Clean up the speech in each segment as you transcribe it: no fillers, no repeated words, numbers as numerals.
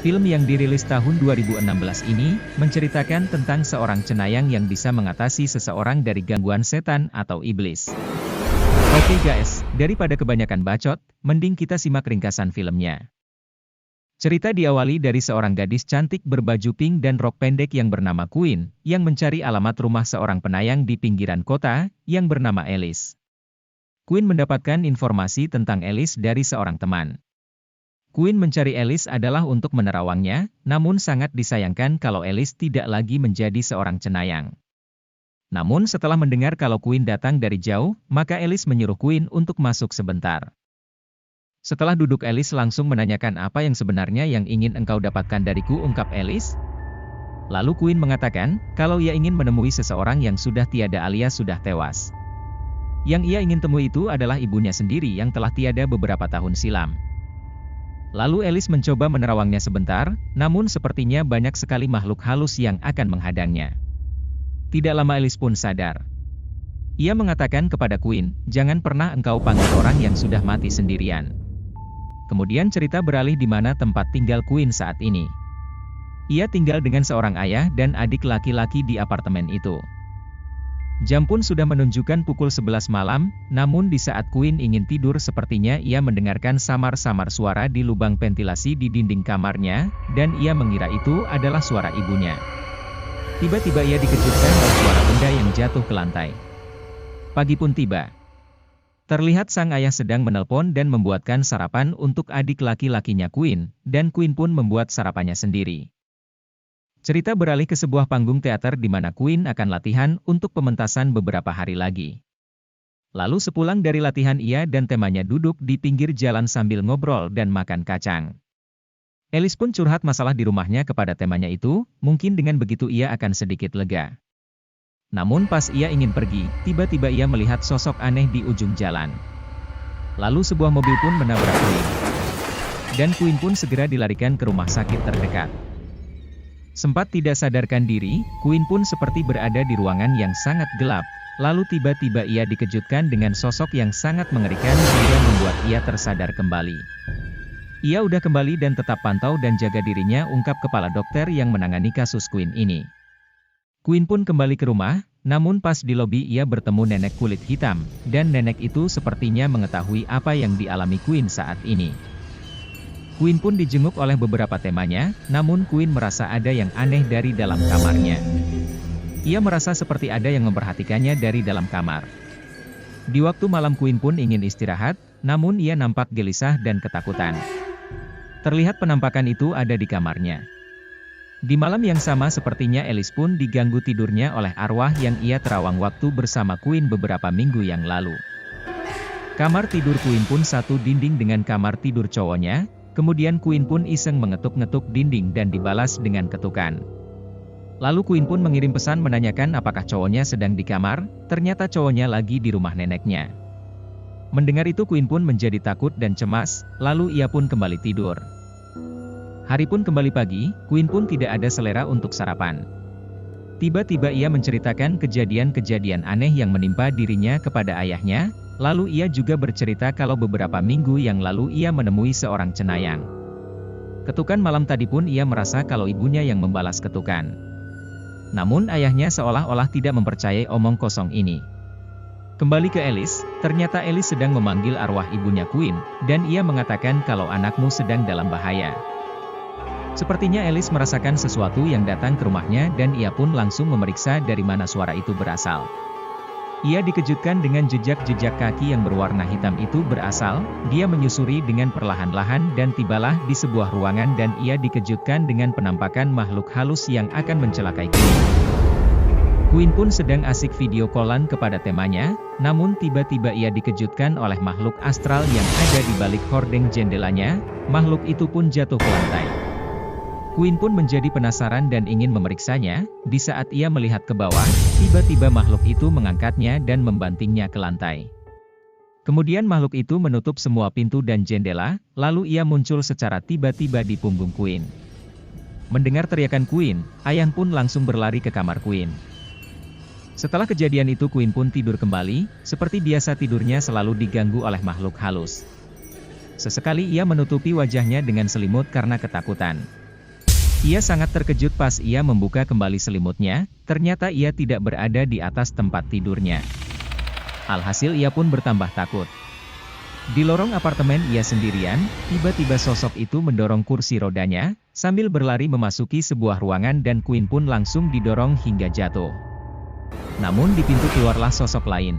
Film yang dirilis tahun 2016 ini, menceritakan tentang seorang cenayang yang bisa mengatasi seseorang dari gangguan setan atau iblis. Oke guys, daripada kebanyakan bacot, mending kita simak ringkasan filmnya. Cerita diawali dari seorang gadis cantik berbaju pink dan rok pendek yang bernama Queen, yang mencari alamat rumah seorang penayang di pinggiran kota, yang bernama Alice. Queen mendapatkan informasi tentang Alice dari seorang teman. Queen mencari Alice adalah untuk menerawangnya, namun sangat disayangkan kalau Alice tidak lagi menjadi seorang cenayang. Namun setelah mendengar kalau Queen datang dari jauh, maka Alice menyuruh Queen untuk masuk sebentar. Setelah duduk Alice langsung menanyakan apa yang sebenarnya yang ingin engkau dapatkan dariku, ungkap Alice. Lalu Queen mengatakan, kalau ia ingin menemui seseorang yang sudah tiada alias sudah tewas. Yang ia ingin temui itu adalah ibunya sendiri yang telah tiada beberapa tahun silam. Lalu Alice mencoba menerawangnya sebentar, namun sepertinya banyak sekali makhluk halus yang akan menghadangnya. Tidak lama Alice pun sadar. Ia mengatakan kepada Queen, jangan pernah engkau panggil orang yang sudah mati sendirian. Kemudian cerita beralih di mana tempat tinggal Queen saat ini. Ia tinggal dengan seorang ayah dan adik laki-laki di apartemen itu. Jam pun sudah menunjukkan pukul 11 malam, namun di saat Queen ingin tidur sepertinya ia mendengarkan samar-samar suara di lubang ventilasi di dinding kamarnya, dan ia mengira itu adalah suara ibunya. Tiba-tiba ia dikejutkan oleh suara benda yang jatuh ke lantai. Pagi pun tiba. Terlihat sang ayah sedang menelpon dan membuatkan sarapan untuk adik laki-lakinya Queen, dan Queen pun membuat sarapannya sendiri. Cerita beralih ke sebuah panggung teater di mana Queen akan latihan untuk pementasan beberapa hari lagi. Lalu sepulang dari latihan ia dan temannya duduk di pinggir jalan sambil ngobrol dan makan kacang. Alice pun curhat masalah di rumahnya kepada temannya itu, mungkin dengan begitu ia akan sedikit lega. Namun pas ia ingin pergi, tiba-tiba ia melihat sosok aneh di ujung jalan. Lalu sebuah mobil pun menabrak Queen. Dan Queen pun segera dilarikan ke rumah sakit terdekat. Sempat tidak sadarkan diri, Queen pun seperti berada di ruangan yang sangat gelap, lalu tiba-tiba ia dikejutkan dengan sosok yang sangat mengerikan hingga membuat ia tersadar kembali. Ia udah kembali dan tetap pantau dan jaga dirinya, ungkap kepala dokter yang menangani kasus Queen ini. Queen pun kembali ke rumah, namun pas di lobi ia bertemu nenek kulit hitam, dan nenek itu sepertinya mengetahui apa yang dialami Queen saat ini. Queen pun dijenguk oleh beberapa temannya, namun Queen merasa ada yang aneh dari dalam kamarnya. Ia merasa seperti ada yang memperhatikannya dari dalam kamar. Di waktu malam Queen pun ingin istirahat, namun ia nampak gelisah dan ketakutan. Terlihat penampakan itu ada di kamarnya. Di malam yang sama sepertinya Alice pun diganggu tidurnya oleh arwah yang ia terawang waktu bersama Queen beberapa minggu yang lalu. Kamar tidur Queen pun satu dinding dengan kamar tidur cowoknya. Kemudian Queen pun iseng mengetuk-ngetuk dinding dan dibalas dengan ketukan. Lalu Queen pun mengirim pesan menanyakan apakah cowoknya sedang di kamar, ternyata cowoknya lagi di rumah neneknya. Mendengar itu Queen pun menjadi takut dan cemas, lalu ia pun kembali tidur. Hari pun kembali pagi, Queen pun tidak ada selera untuk sarapan. Tiba-tiba ia menceritakan kejadian-kejadian aneh yang menimpa dirinya kepada ayahnya. Lalu ia juga bercerita kalau beberapa minggu yang lalu ia menemui seorang cenayang. Ketukan malam tadi pun ia merasa kalau ibunya yang membalas ketukan. Namun ayahnya seolah-olah tidak mempercayai omong kosong ini. Kembali ke Alice, ternyata Alice sedang memanggil arwah ibunya Queen, dan ia mengatakan kalau anakmu sedang dalam bahaya. Sepertinya Alice merasakan sesuatu yang datang ke rumahnya dan ia pun langsung memeriksa dari mana suara itu berasal. Ia dikejutkan dengan jejak-jejak kaki yang berwarna hitam itu berasal, dia menyusuri dengan perlahan-lahan dan tibalah di sebuah ruangan dan ia dikejutkan dengan penampakan makhluk halus yang akan mencelakai Queen. Queen pun sedang asik video callan kepada temannya, namun tiba-tiba ia dikejutkan oleh makhluk astral yang ada di balik hordeng jendelanya, makhluk itu pun jatuh ke lantai. Queen pun menjadi penasaran dan ingin memeriksanya. Di saat ia melihat ke bawah, tiba-tiba makhluk itu mengangkatnya dan membantingnya ke lantai. Kemudian makhluk itu menutup semua pintu dan jendela, lalu ia muncul secara tiba-tiba di punggung Queen. Mendengar teriakan Queen, ayah pun langsung berlari ke kamar Queen. Setelah kejadian itu Queen pun tidur kembali, seperti biasa tidurnya selalu diganggu oleh makhluk halus. Sesekali ia menutupi wajahnya dengan selimut karena ketakutan. Ia sangat terkejut pas ia membuka kembali selimutnya, ternyata ia tidak berada di atas tempat tidurnya. Alhasil ia pun bertambah takut. Di lorong apartemen ia sendirian, tiba-tiba sosok itu mendorong kursi rodanya, sambil berlari memasuki sebuah ruangan dan Queen pun langsung didorong hingga jatuh. Namun di pintu keluarlah sosok lain.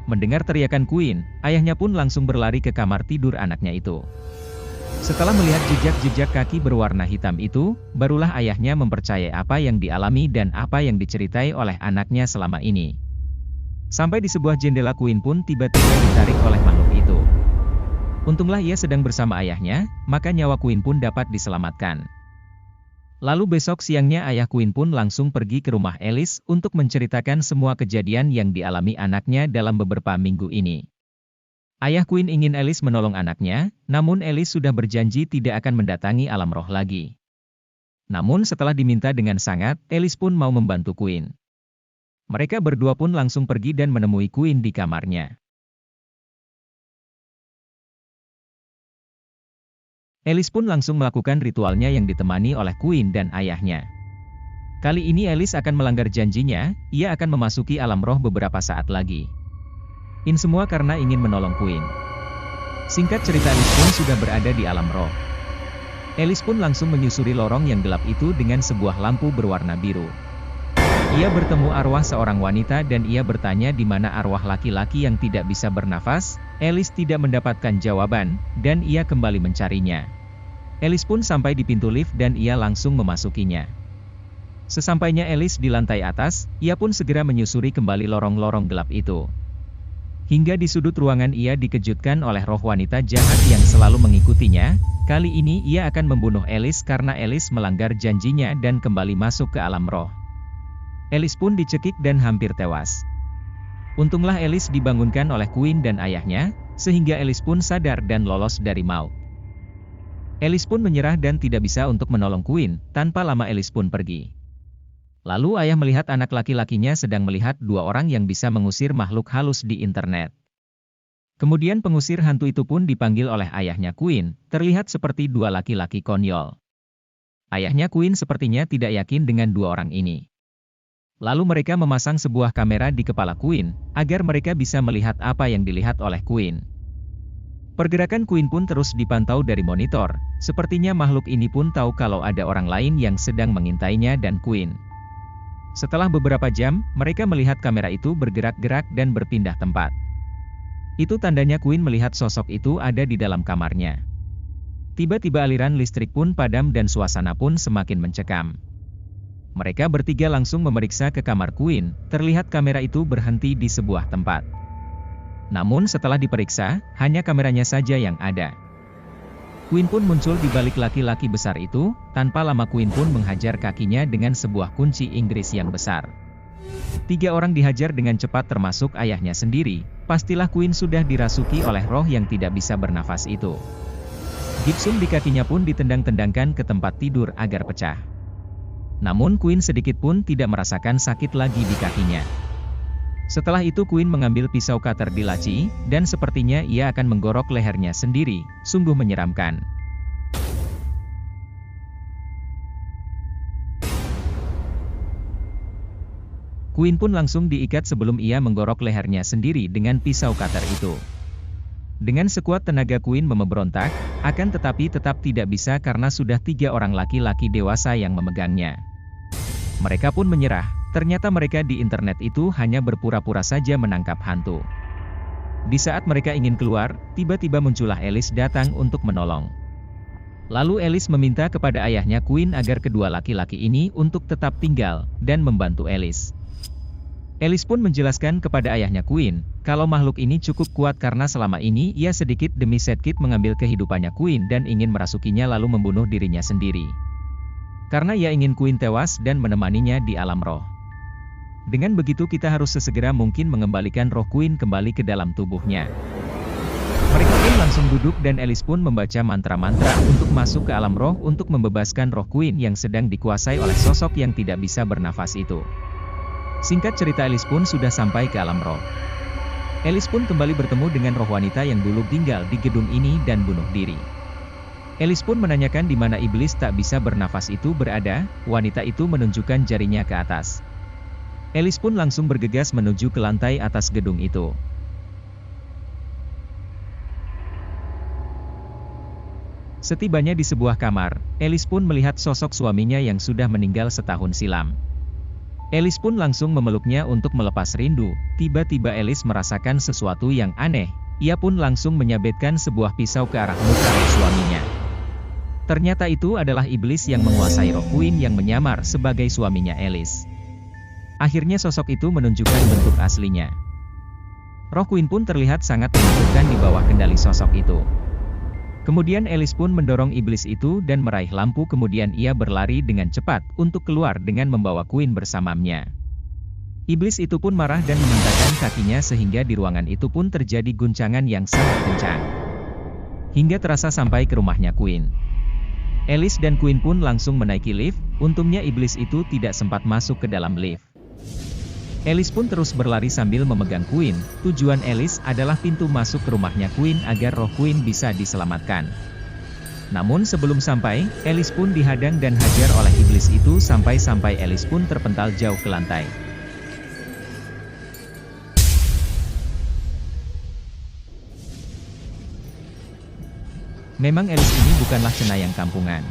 Mendengar teriakan Queen, ayahnya pun langsung berlari ke kamar tidur anaknya itu. Setelah melihat jejak-jejak kaki berwarna hitam itu, barulah ayahnya mempercayai apa yang dialami dan apa yang diceritai oleh anaknya selama ini. Sampai di sebuah jendela Queen pun tiba-tiba ditarik oleh makhluk itu. Untunglah ia sedang bersama ayahnya, maka nyawa Queen pun dapat diselamatkan. Lalu besok siangnya ayah Queen pun langsung pergi ke rumah Alice untuk menceritakan semua kejadian yang dialami anaknya dalam beberapa minggu ini. Ayah Queen ingin Alice menolong anaknya, namun Alice sudah berjanji tidak akan mendatangi alam roh lagi. Namun setelah diminta dengan sangat, Alice pun mau membantu Queen. Mereka berdua pun langsung pergi dan menemui Queen di kamarnya. Alice pun langsung melakukan ritualnya yang ditemani oleh Queen dan ayahnya. Kali ini Alice akan melanggar janjinya, ia akan memasuki alam roh beberapa saat lagi. Ini semua karena ingin menolong Queen. Singkat cerita Alice pun sudah berada di alam roh. Alice pun langsung menyusuri lorong yang gelap itu dengan sebuah lampu berwarna biru. Ia bertemu arwah seorang wanita dan ia bertanya di mana arwah laki-laki yang tidak bisa bernafas. Alice tidak mendapatkan jawaban, dan ia kembali mencarinya. Alice pun sampai di pintu lift dan ia langsung memasukinya. Sesampainya Alice di lantai atas, ia pun segera menyusuri kembali lorong-lorong gelap itu. Hingga di sudut ruangan ia dikejutkan oleh roh wanita jahat yang selalu mengikutinya. Kali ini ia akan membunuh Alice karena Alice melanggar janjinya dan kembali masuk ke alam roh. Alice pun dicekik dan hampir tewas. Untunglah Alice dibangunkan oleh Queen dan ayahnya, sehingga Alice pun sadar dan lolos dari maut. Alice pun menyerah dan tidak bisa untuk menolong Queen, tanpa lama Alice pun pergi. Lalu ayah melihat anak laki-lakinya sedang melihat dua orang yang bisa mengusir makhluk halus di internet. Kemudian pengusir hantu itu pun dipanggil oleh ayahnya Queen, terlihat seperti dua laki-laki konyol. Ayahnya Queen sepertinya tidak yakin dengan dua orang ini. Lalu mereka memasang sebuah kamera di kepala Queen, agar mereka bisa melihat apa yang dilihat oleh Queen. Pergerakan Queen pun terus dipantau dari monitor, sepertinya makhluk ini pun tahu kalau ada orang lain yang sedang mengintainya dan Queen. Setelah beberapa jam, mereka melihat kamera itu bergerak-gerak dan berpindah tempat. Itu tandanya Queen melihat sosok itu ada di dalam kamarnya. Tiba-tiba aliran listrik pun padam dan suasana pun semakin mencekam. Mereka bertiga langsung memeriksa ke kamar Queen, terlihat kamera itu berhenti di sebuah tempat. Namun setelah diperiksa, hanya kameranya saja yang ada. Queen pun muncul di balik laki-laki besar itu, tanpa lama Queen pun menghajar kakinya dengan sebuah kunci Inggris yang besar. 3 orang dihajar dengan cepat termasuk ayahnya sendiri, pastilah Queen sudah dirasuki oleh roh yang tidak bisa bernafas itu. Gipsum di kakinya pun ditendang-tendangkan ke tempat tidur agar pecah. Namun Queen sedikit pun tidak merasakan sakit lagi di kakinya. Setelah itu Queen mengambil pisau cutter di laci, dan sepertinya ia akan menggorok lehernya sendiri, sungguh menyeramkan. Queen pun langsung diikat sebelum ia menggorok lehernya sendiri dengan pisau cutter itu. Dengan sekuat tenaga Queen memberontak, akan tetapi tetap tidak bisa karena sudah 3 orang laki-laki dewasa yang memegangnya. Mereka pun menyerah, ternyata mereka di internet itu hanya berpura-pura saja menangkap hantu. Di saat mereka ingin keluar, tiba-tiba muncullah Alice datang untuk menolong. Lalu Alice meminta kepada ayahnya Queen agar kedua laki-laki ini untuk tetap tinggal, dan membantu Alice. Alice pun menjelaskan kepada ayahnya Queen, kalau makhluk ini cukup kuat karena selama ini ia sedikit demi sedikit mengambil kehidupannya Queen dan ingin merasukinya lalu membunuh dirinya sendiri. Karena ia ingin Queen tewas dan menemaninya di alam roh. Dengan begitu kita harus sesegera mungkin mengembalikan roh Queen kembali ke dalam tubuhnya. Mereka pun langsung duduk dan Alice pun membaca mantra-mantra untuk masuk ke alam roh untuk membebaskan roh Queen yang sedang dikuasai oleh sosok yang tidak bisa bernafas itu. Singkat cerita Alice pun sudah sampai ke alam roh. Alice pun kembali bertemu dengan roh wanita yang dulu tinggal di gedung ini dan bunuh diri. Alice pun menanyakan di mana iblis tak bisa bernafas itu berada. Wanita itu menunjukkan jarinya ke atas. Alice pun langsung bergegas menuju ke lantai atas gedung itu. Setibanya di sebuah kamar, Alice pun melihat sosok suaminya yang sudah meninggal setahun silam. Alice pun langsung memeluknya untuk melepas rindu. Tiba-tiba Alice merasakan sesuatu yang aneh. Ia pun langsung menyabetkan sebuah pisau ke arah muka suaminya. Ternyata itu adalah iblis yang menguasai roh Queen yang menyamar sebagai suaminya Alice. Akhirnya sosok itu menunjukkan bentuk aslinya. Roh Queen pun terlihat sangat menakutkan di bawah kendali sosok itu. Kemudian Alice pun mendorong iblis itu dan meraih lampu, kemudian ia berlari dengan cepat untuk keluar dengan membawa Queen bersamanya. Iblis itu pun marah dan memintakan kakinya sehingga di ruangan itu pun terjadi guncangan yang sangat kencang. Hingga terasa sampai ke rumahnya Queen. Alice dan Queen pun langsung menaiki lift. Untungnya iblis itu tidak sempat masuk ke dalam lift. Alice pun terus berlari sambil memegang Queen. Tujuan Alice adalah pintu masuk ke rumahnya Queen agar roh Queen bisa diselamatkan. Namun sebelum sampai, Alice pun dihadang dan hajar oleh iblis itu sampai-sampai Alice pun terpental jauh ke lantai. Memang Alice ini bukanlah cenayang kampungan.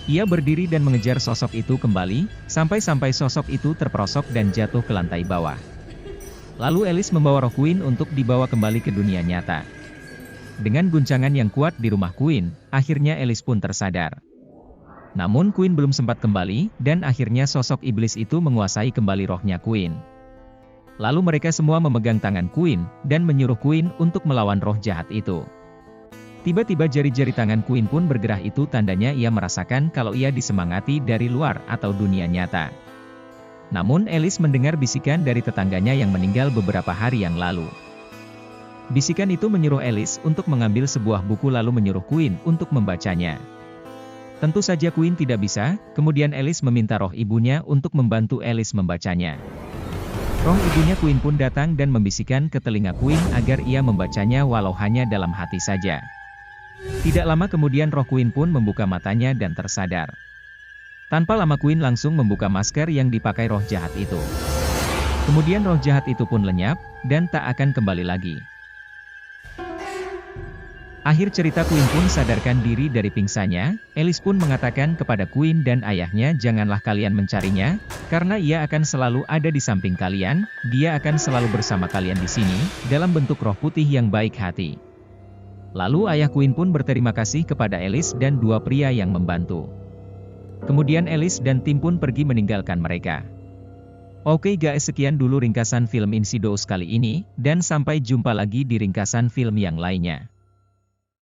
Ia berdiri dan mengejar sosok itu kembali, sampai-sampai sosok itu terperosok dan jatuh ke lantai bawah. Lalu Alice membawa roh Queen untuk dibawa kembali ke dunia nyata. Dengan guncangan yang kuat di rumah Queen, akhirnya Alice pun tersadar. Namun Queen belum sempat kembali, dan akhirnya sosok iblis itu menguasai kembali rohnya Queen. Lalu mereka semua memegang tangan Queen, dan menyuruh Queen untuk melawan roh jahat itu. Tiba-tiba jari-jari tangan Queen pun bergerak, itu tandanya ia merasakan kalau ia disemangati dari luar atau dunia nyata. Namun Alice mendengar bisikan dari tetangganya yang meninggal beberapa hari yang lalu. Bisikan itu menyuruh Alice untuk mengambil sebuah buku lalu menyuruh Queen untuk membacanya. Tentu saja Queen tidak bisa, kemudian Alice meminta roh ibunya untuk membantu Alice membacanya. Roh ibunya Queen pun datang dan membisikkan ke telinga Queen agar ia membacanya walau hanya dalam hati saja. Tidak lama kemudian roh Queen pun membuka matanya dan tersadar. Tanpa lama Queen langsung membuka masker yang dipakai roh jahat itu. Kemudian roh jahat itu pun lenyap, dan tak akan kembali lagi. Akhir cerita Queen pun sadarkan diri dari pingsannya. Alice pun mengatakan kepada Queen dan ayahnya, janganlah kalian mencarinya, karena ia akan selalu ada di samping kalian, dia akan selalu bersama kalian di sini, dalam bentuk roh putih yang baik hati. Lalu ayah Queen pun berterima kasih kepada Alice dan dua pria yang membantu. Kemudian Alice dan tim pun pergi meninggalkan mereka. Oke guys, sekian dulu ringkasan film Insidious kali ini, dan sampai jumpa lagi di ringkasan film yang lainnya.